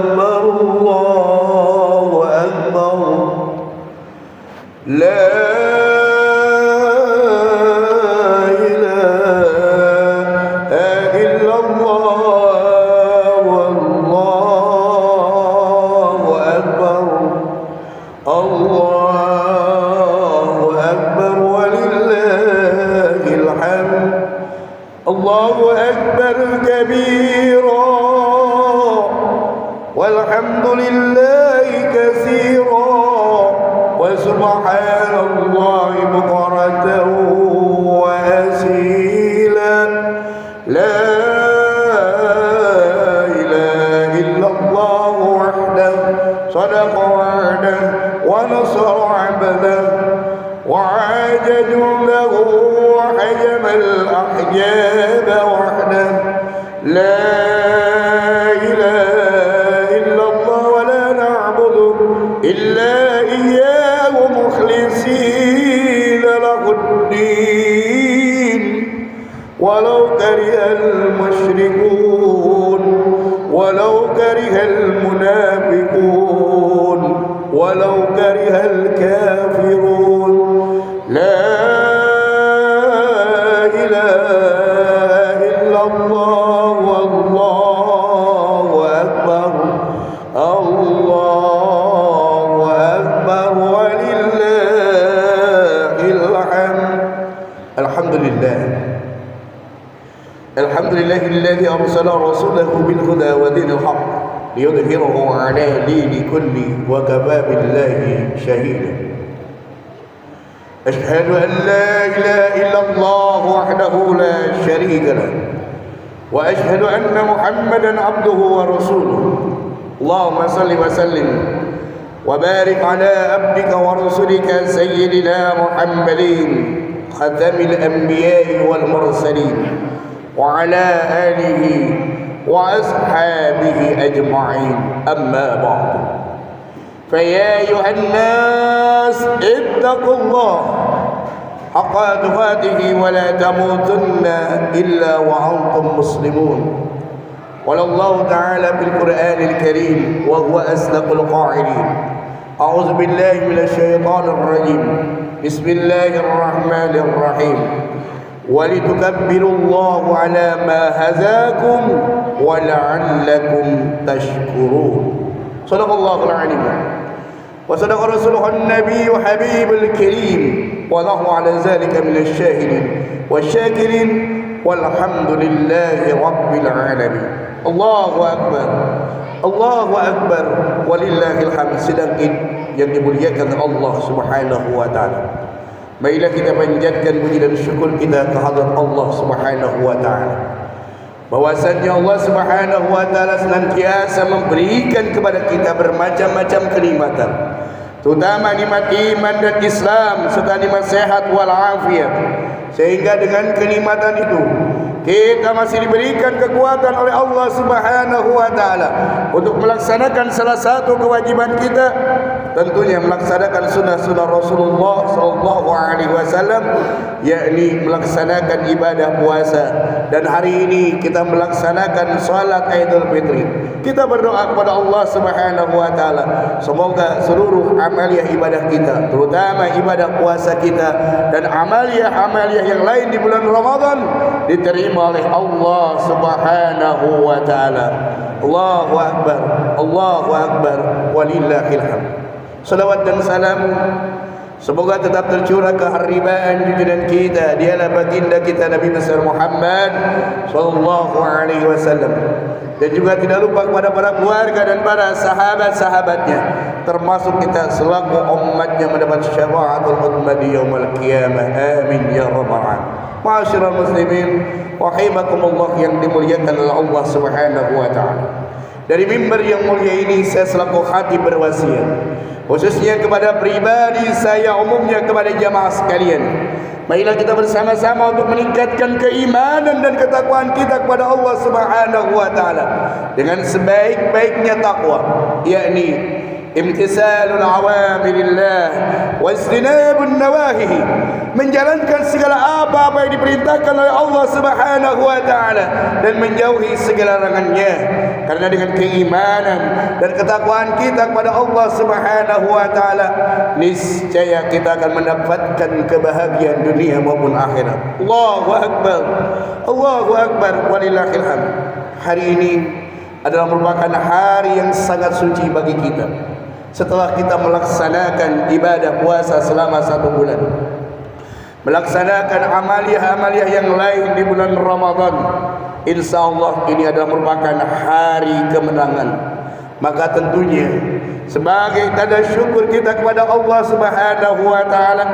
أكبر الله أكبر لا إله إلا الله والله أكبر الله أكبر ولله الحمد الله أكبر كبيرا والحمد لله كثيرا وسبحان الله بكرة وأصيلا لا إله إلا الله وحده صدق وعده ونصر عبده وعاد جنده وحجم الأحجاب وحده لا إله إلا الله ولا نعبد إلا إياه مخلصين له الدين ولو كره المشركون ولو كره المنافقون ولو كره الكافرون لا إله إلا الله والله أكبر الله أكبر ولله الحمد الحمد لله الحمد لله الذي أرسل رسوله بالهدى ودين الحق ليظهره على دين كله وكفى بالله شهيدا أشهد أن لا إله إلا الله وحده لا شريك له وأشهد أن محمدا عبده ورسوله اللهم صل وسلم وبارك على عبدك ورسولك سيدنا محمد ختم الأنبياء والمرسلين وعلى آله وأصحابه أجمعين أما بعد فيا أيها الناس اتقوا الله حق تقاته ولا تموتن إلا وأنتم مسلمون قال الله تعالى في القرآن الكريم وهو أصدق القائلين أعوذ بالله من الشيطان الرجيم بسم الله الرحمن الرحيم ولتكبروا الله على ما هداكم ولعلكم تشكرون صدق الله العليم وصدق رسوله النبي وحبيب الكريم ونحن على ذلك من الشاهدين والشاكرين والحمد لله رب العالمين الله أكبر ولله الhamd. Sedang yang dimuliakan Allah Subhanahu wa taala. Marilah kita panjatkan puji dan syukur kita kehadrat Allah Subhanahu wa taala. Bahwasanya Allah Subhanahu wa taala senantiasa memberikan kepada kita bermacam-macam kenikmatan, terutama nikmat iman dan Islam serta nikmat sehat wal afiat. Sehingga dengan kenikmatan itu kita masih diberikan kekuatan oleh Allah Subhanahu wa taala untuk melaksanakan salah satu kewajiban kita, tentunya melaksanakan sunnah-sunnah Rasulullah sallallahu alaihi wasallam, yakni melaksanakan ibadah puasa. Dan hari ini kita melaksanakan salat Idul Fitri. Kita berdoa kepada Allah Subhanahu wa taala, semoga seluruh amaliyah ibadah kita, terutama ibadah puasa kita dan amaliyah yang lain di bulan Ramadan, diterima oleh Allah Subhanahu wa taala. Allahu akbar walillahil hamd. Salawat dan salam semoga tetap tercurah keharibaan junjungan kita, dialah baginda kita Nabi besar Muhammad sallallahu alaihi wasallam, dan juga tidak lupa kepada para keluarga dan para sahabat-sahabatnya, termasuk kita selaku umatnya mendapat syafaatul uzma di yaumil qiyamah. Amin ya rabbal alamin. Ma'asyiral muslimin rahimakumullah yang dimuliakan oleh Allah Subhanahu wa taala. Dari mimbar yang mulia ini saya selaku khatib berwasiat, khususnya kepada pribadi saya, umumnya kepada jamaah sekalian. Marilah kita bersama-sama untuk meningkatkan keimanan dan ketakwaan kita kepada Allah Subhanahu wa taala dengan sebaik-baiknya takwa, yakni imtisalul awamirillah wajtinabun nawahihi, menjalankan segala apa yang diperintahkan oleh Allah Subhanahu wa taala dan menjauhi segala larangannya. Karena dengan keimanan dan ketakwaan kita kepada Allah Subhanahu wa taala, niscaya kita akan mendapatkan kebahagiaan dunia maupun akhirat. Allahu akbar. Allahu akbar walillahil hamd. Hari ini adalah merupakan hari yang sangat suci bagi kita. Setelah kita melaksanakan ibadah puasa selama 1 bulan, melaksanakan amaliah-amaliah yang lain di bulan Ramadan, insyaallah ini adalah merupakan hari kemenangan. Maka tentunya sebagai tanda syukur kita kepada Allah Subhanahu wa taala,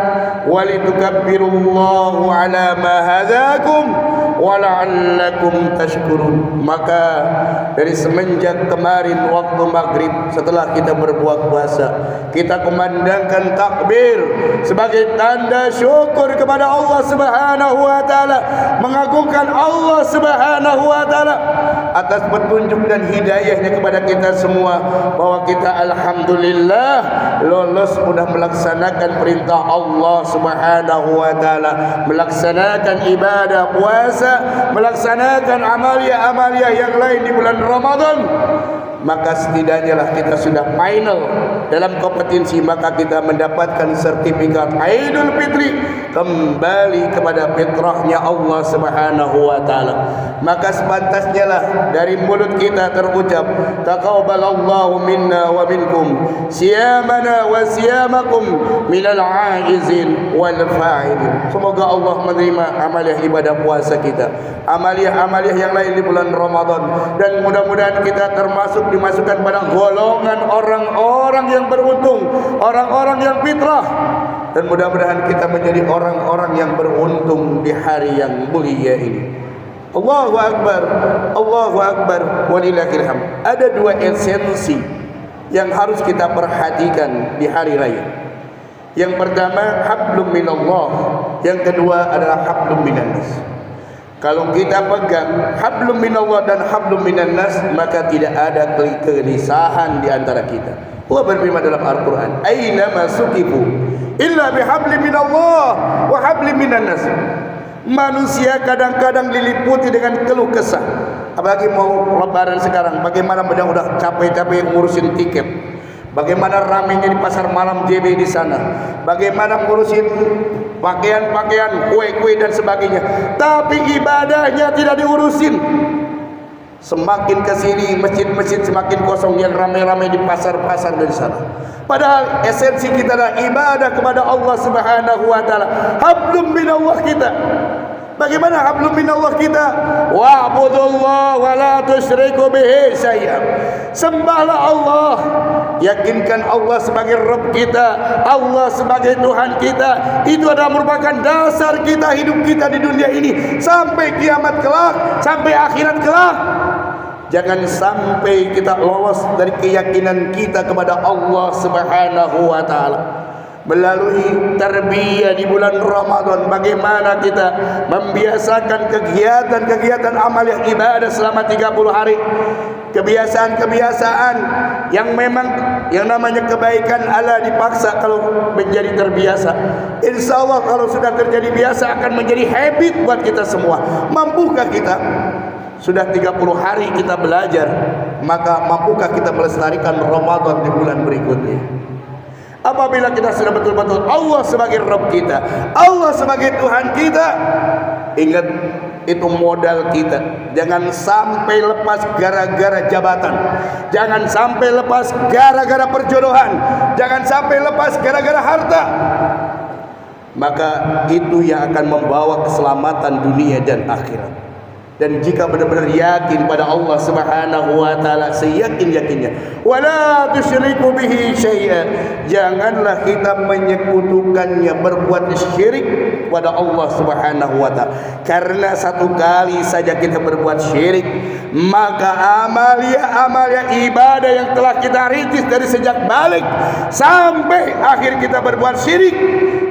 walitukabbirullaha ala ma hadakum wa la'allakum tashkurun. Maka dari semenjak kemarin waktu maghrib, setelah kita berbuka puasa, kita kumandangkan takbir sebagai tanda syukur kepada Allah Subhanahu wa taala, mengagungkan Allah Subhanahu wa taala atas petunjuk dan hidayahnya kepada kita semua, bahwa kita alhamdulillah lolos sudah melaksanakan perintah Allah Subhanahu wa taala, melaksanakan ibadah puasa, melaksanakan amalia-amalia yang lain di bulan Ramadan. Maka setidaknya lah kita sudah final dalam kompetensi, maka kita mendapatkan sertifikat Aidul Fitri, kembali kepada fitrahnya Allah Subhanahu wa taala. Maka sepantasnya lah dari mulut kita terucap, taqabbalallahu minna wa minkum siyamana wa siyamakum minal aizin wal fa'ilin. Semoga Allah menerima amaliah ibadah puasa kita, amaliah-amaliah yang lain di bulan Ramadan, dan mudah-mudahan kita termasuk dimasukkan pada golongan orang-orang yang beruntung, orang-orang yang fitrah, dan mudah-mudahan kita menjadi orang-orang yang beruntung di hari yang mulia ini. Allahu akbar, Allahu akbar walillahil hamd. Ada 2 esensi yang harus kita perhatikan di hari raya. Yang pertama hablum minallah, yang kedua adalah hablum minannas. Kalau kita pegang hablum minallah dan hablum minannas, maka tidak ada kegelisahan di antara kita. Allah berfirman dalam Al-Quran, aina masukifu illa bihablim minallah wa hablim minannas. Manusia kadang-kadang diliputi dengan keluh kesah, apalagi mau lebaran sekarang. Bagaimana udah capek-capek ngurusin tiket, bagaimana ramainya di pasar malam JB di sana, bagaimana ngurusin pakaian-pakaian, kue-kue dan sebagainya, tapi ibadahnya tidak diurusin. Semakin kesini masjid-masjid semakin kosong, yang ramai-ramai di pasar-pasar dari sana. Padahal esensi kita adalah ibadah kepada Allah Subhanahu wa taala. Hablum minallah kita. Bagaimana hablum minallah kita? Wa'budullaha wa la tusyriku bihi syai'an. Sembahlah Allah, yakinkan Allah sebagai Rabb kita, Allah sebagai Tuhan kita. Itu adalah merupakan dasar kita, hidup kita di dunia ini sampai kiamat kelak, sampai akhirat kelak. Jangan sampai kita lolos dari keyakinan kita kepada Allah Subhanahu wa taala. Melalui tarbiyah di bulan Ramadan, bagaimana kita membiasakan kegiatan-kegiatan amaliah ibadah selama 30 hari. Kebiasaan-kebiasaan yang memang yang namanya kebaikan ala dipaksa kalau menjadi terbiasa. Insya Allah kalau sudah terjadi biasa akan menjadi habit buat kita semua. Mampukah kita? Sudah 30 hari kita belajar, maka mampukah kita melestarikan Ramadan di bulan berikutnya? Apabila kita sudah betul-betul Allah sebagai Rabb kita, Allah sebagai Tuhan kita, ingat itu modal kita. Jangan sampai lepas gara-gara jabatan, jangan sampai lepas gara-gara perjodohan, jangan sampai lepas gara-gara harta. Maka itu yang akan membawa keselamatan dunia dan akhirat. Dan jika benar-benar yakin pada Allah Subhanahu wa taala seyakin-yakinnya, wala tusyriku bihi syai'a, janganlah kita menyekutukannya, berbuat syirik pada Allah Subhanahu wa taala. Karena satu kali saja kita berbuat syirik, maka amalia ibadah yang telah kita rintis dari sejak balik sampai akhir kita berbuat syirik,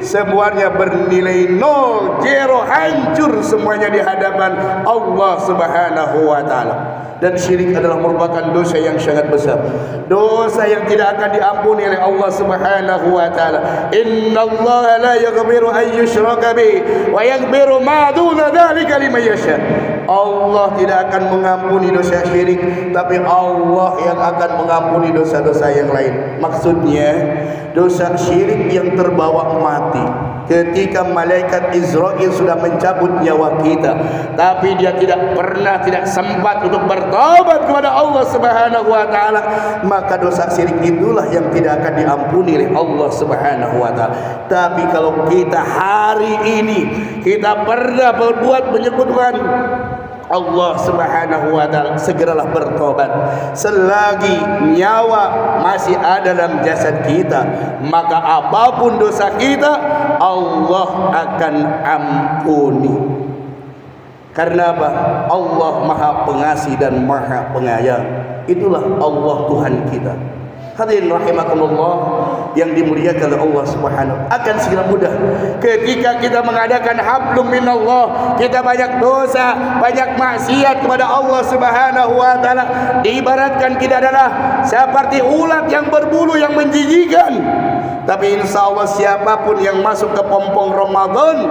semuanya bernilai 0, 0, hancur semuanya di hadapan Allah Subhanahu wa taala. Dan syirik adalah merupakan dosa yang sangat besar, dosa yang tidak akan diampuni oleh Allah Subhanahu wa taala. Innallaha la yaghfiru an yushraka bihi wa yaghfiru ma duna dzalika liman yasha. Allah tidak akan mengampuni dosa syirik, tapi Allah yang akan mengampuni dosa-dosa yang lain. Maksudnya dosa syirik yang terbawa mati ketika malaikat Israil sudah mencabut nyawa kita, tapi dia tidak sempat untuk bertobat kepada Allah Subhanahu wa taala, maka dosa syirik itulah yang tidak akan diampuni oleh Allah Subhanahu wa taala. Tapi kalau kita hari ini kita pernah berbuat menyekutukan Allah Subhanahu wa taala, segeralah bertobat. Selagi nyawa masih ada dalam jasad kita, maka apapun dosa kita Allah akan ampuni. Karena apa? Allah Maha Pengasih dan Maha Penyayang. Itulah Allah Tuhan kita. Hadirin rahimakumullah yang dimuliakan oleh Allah Subhanahu, akan segera mudah ketika kita mengadakan hablum minallah, kita banyak dosa, banyak maksiat kepada Allah Subhanahu wa taala. Diibaratkan kita adalah seperti ulat yang berbulu yang menjijikan. Tapi insya Allah siapapun yang masuk ke pompong Ramadan,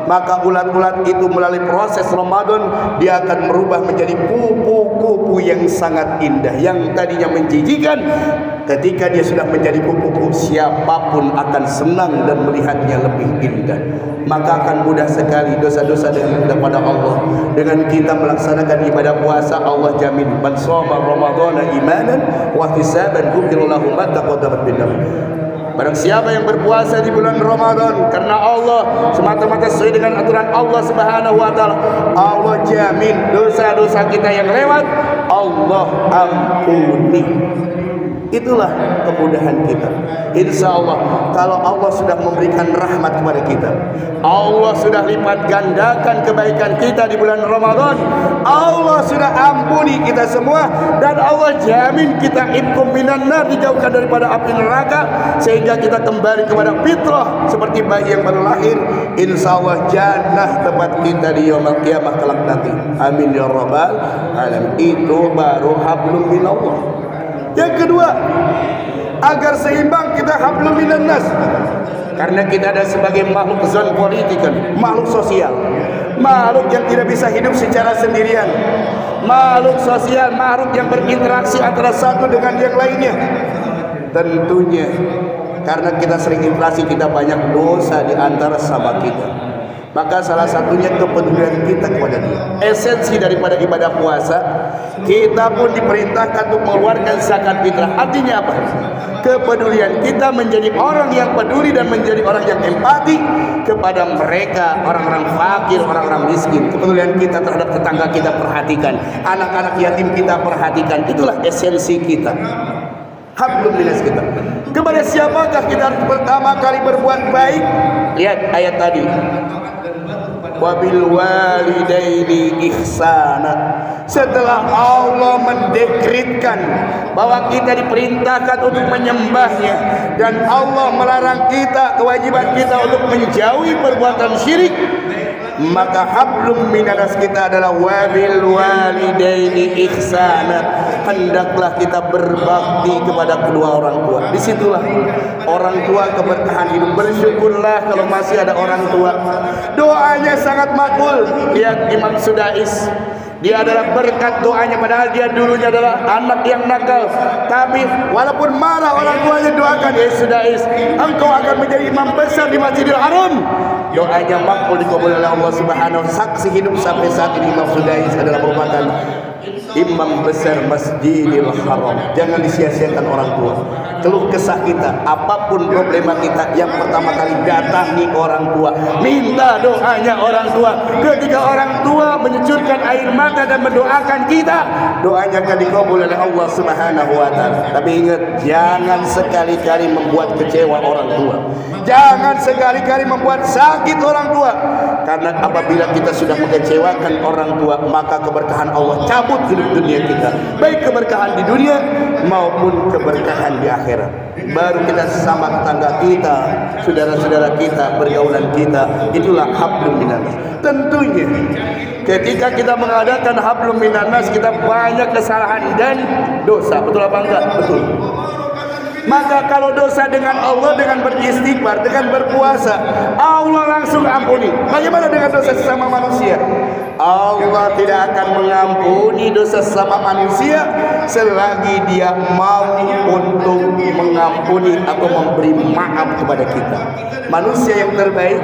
maka ulat-ulat itu melalui proses Ramadan dia akan merubah menjadi kupu-kupu yang sangat indah. Yang tadinya menjijikan, ketika dia sudah menjadi kupu-kupu, siapapun akan senang dan melihatnya lebih indah. Maka akan mudah sekali dosa-dosa kepada Allah. Dengan kita melaksanakan ibadah puasa, Allah jamin man shoma ramadhana imanan wa ihtisaban ghufira lahu ma taqaddama min dhanbi. Barang siapa yang berpuasa di bulan Ramadan karena Allah, semata-mata sesuai dengan aturan Allah Subhanahu wa taala, Allah jamin dosa-dosa kita yang lewat Allah ampuni. Itulah kemudahan kita. Insya Allah, kalau Allah sudah memberikan rahmat kepada kita, Allah sudah lipat gandakan kebaikan kita di bulan Ramadan, Allah sudah ampuni kita semua, dan Allah jamin kita ibkum minan nar, dijauhkan daripada api neraka, sehingga kita kembali kepada fitrah seperti bayi yang baru lahir. Insya Allah jannah tempat kita di yaumul qiyamah kelak nanti. Amin ya rabbal alamin. Itu baru hablum minallah. Yang kedua, agar seimbang kita hablum minan nas. Karena kita ada sebagai makhluk zoopolitikan, makhluk sosial, makhluk yang tidak bisa hidup secara sendirian, makhluk sosial, makhluk yang berinteraksi antara satu dengan yang lainnya. Tentunya karena kita sering interaksi, kita banyak dosa di antara sama kita. Maka salah satunya kepedulian kita kepada dia. Esensi daripada ibadah puasa, kita pun diperintahkan untuk mengeluarkan zakat fitrah. Artinya apa? Kepedulian kita menjadi orang yang peduli dan menjadi orang yang empati kepada mereka, orang-orang fakir, orang-orang miskin. Kepedulian kita terhadap tetangga kita perhatikan, anak-anak yatim kita perhatikan. Itulah esensi kita. Hablum minas kita. Kepada siapakah kita harus pertama kali berbuat baik? Lihat ayat tadi. Wabil walidaini ihsana. Setelah Allah mendekretkan bahwa kita diperintahkan untuk menyembahnya, dan Allah melarang kita, kewajiban kita untuk menjauhi perbuatan syirik, maka hablum minanas kita adalah wabil walidaini ihsana. Hendaklah kita berbakti kepada kedua orang tua. Disitulah orang tua keberkahan hidup. Bersyukurlah kalau masih ada orang tua. Doanya sangat makbul. Lihat Imam Sudais, dia adalah berkat doanya, padahal dia dulunya adalah anak yang nakal. Tapi walaupun marah orang tuanya, doakan, ya Sudais, engkau akan menjadi imam besar di Masjidil Haram. Doanya makbul, dikabul oleh Allah Subhanahu. Saksi hidup sampai saat ini Imam Sudais adalah merupakan imam besar Masjidil Haram. Jangan disia-siakan orang tua. Keluh kesah kita, apapun problema kita, yang pertama kali datangi orang tua, minta doanya orang tua. Ketika orang tua menyucurkan air mata dan mendoakan kita, doanya akan dikabul oleh Allah Subhanahu wa taala. Tapi ingat, jangan sekali-kali membuat kecewa orang tua. Jangan sekali-kali membuat sakit orang tua. Karena apabila kita sudah mengecewakan orang tua, maka keberkahan Allah cabut hidup dunia kita, baik keberkahan di dunia maupun keberkahan di akhirat. Baru kita sesama tetangga kita, saudara-saudara kita, pergaulan kita, itulah hablum minannas. Tentunya ketika kita mengadakan hablum minannas, kita banyak kesalahan dan dosa. Betul apa enggak? Betul. Maka kalau dosa dengan Allah, dengan beristighfar, dengan berpuasa, Allah langsung ampuni. Bagaimana dengan dosa sesama manusia? Allah tidak akan mengampuni dosa sesama manusia selagi dia mau untuk mengampuni atau memberi maaf kepada kita. Manusia yang terbaik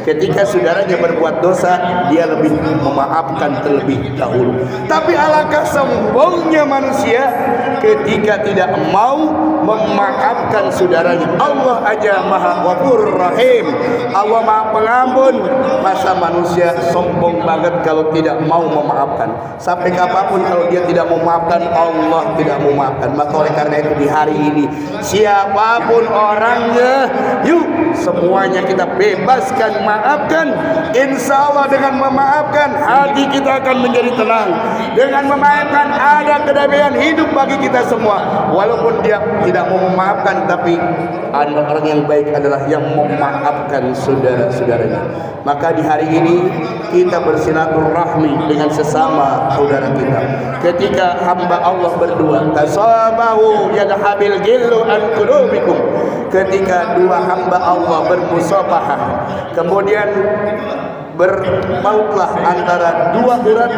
ketika saudaranya berbuat dosa, dia lebih memaafkan terlebih dahulu. Tapi alangkah sombongnya manusia ketika tidak mau memaafkan saudaranya. Allah aja Maha Ghafur Rahim, Allah Maha Pengampun. Masa manusia sombong banget kalau tidak mau memaafkan? Sampai kapanpun kalau dia tidak memaafkan, Allah tidak memaafkan. Maka oleh karena itu di hari ini, siapapun orangnya, yuk semuanya kita bebaskan, maafkan. Insya Allah dengan memaafkan, hati kita akan menjadi tenang. Dengan memaafkan ada kedamaian hidup bagi kita semua. Walaupun dia tidak mau memaafkan, tapi orang yang baik adalah yang memaafkan saudara-saudaranya. Maka di hari ini kita bersilaturahmi dengan sesama saudara kita. Ketika hamba Allah berdua, tasabahu yadhabil ghillu an qulubikum. Ketika dua hamba Allah bermusafahah, kemudian berpautlah antara dua urat,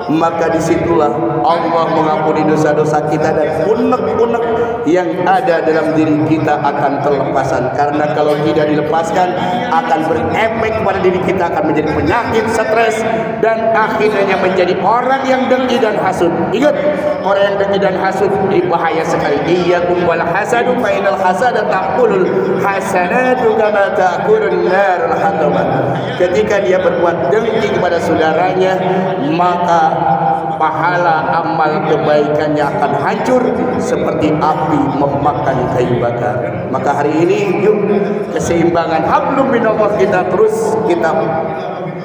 maka disitulah Allah mengampuni dosa-dosa kita dan unek-unek yang ada dalam diri kita akan terlepasan. Karena kalau tidak dilepaskan akan berefek pada diri kita, akan menjadi penyakit, stres, dan akhirnya menjadi orang yang dengki dan hasud. Ingat, orang yang dengki dan hasud ini bahaya sekali. Iyyakum wal hasadu fa innal hasada taqulul hasanatu kama taqulun narul hataman. Ketika dia berbuat dengki kepada saudaranya, maka pahala amal kebaikannya akan hancur seperti api memakan kayu bakar. Maka hari ini yuk keseimbangan hablum minallah kita terus kita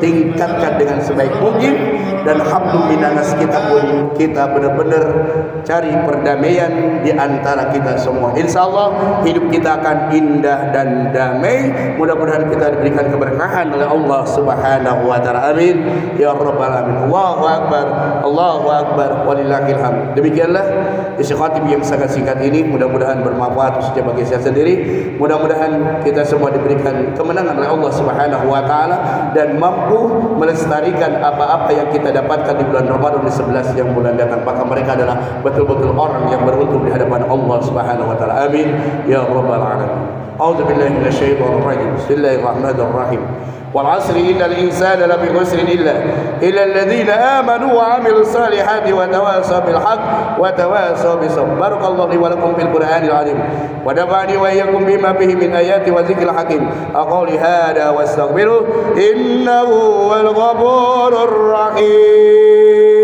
tingkatkan dengan sebaik mungkin, dan hablum minannas kita pun kita benar-benar cari perdamaian di antara kita semua. Insyaallah hidup kita akan indah dan damai. Mudah-mudahan kita diberikan keberkahan oleh Allah Subhanahu wa taala. Amin ya rabbal alamin. Allahu akbar, Allahu akbar, walillahil hamd. Demikianlah isi khatib yang sangat singkat ini, mudah-mudahan bermanfaat khususnya bagi saya sendiri. Mudah-mudahan kita semua diberikan kemenangan oleh Allah Subhanahu wa taala dan mampu melestarikan apa-apa yang kita dapatkan di bulan Ramadan di 11 yang bulan datang. Maka mereka adalah betul-betul orang yang beruntung di hadapan Allah Subhanahu wa taala. Amin ya rabbal alamin. A'udzu billahi minasyaitonir rajim. Bismillahirrahmanirrahim. Wal 'asri innal insana lafi khusrin illa alladhina amanu wa 'amilus salihati wa tawasaw bil haqq wa tawasaw bis sabr. Barakallahu li wa lakum fil Qur'anil 'azim wa nafa'ani wa iyyakum bima fihi min ayati wa dzikril hakim. Aqulu hadha wastaghfiruh innahu wal ghafurur rahim.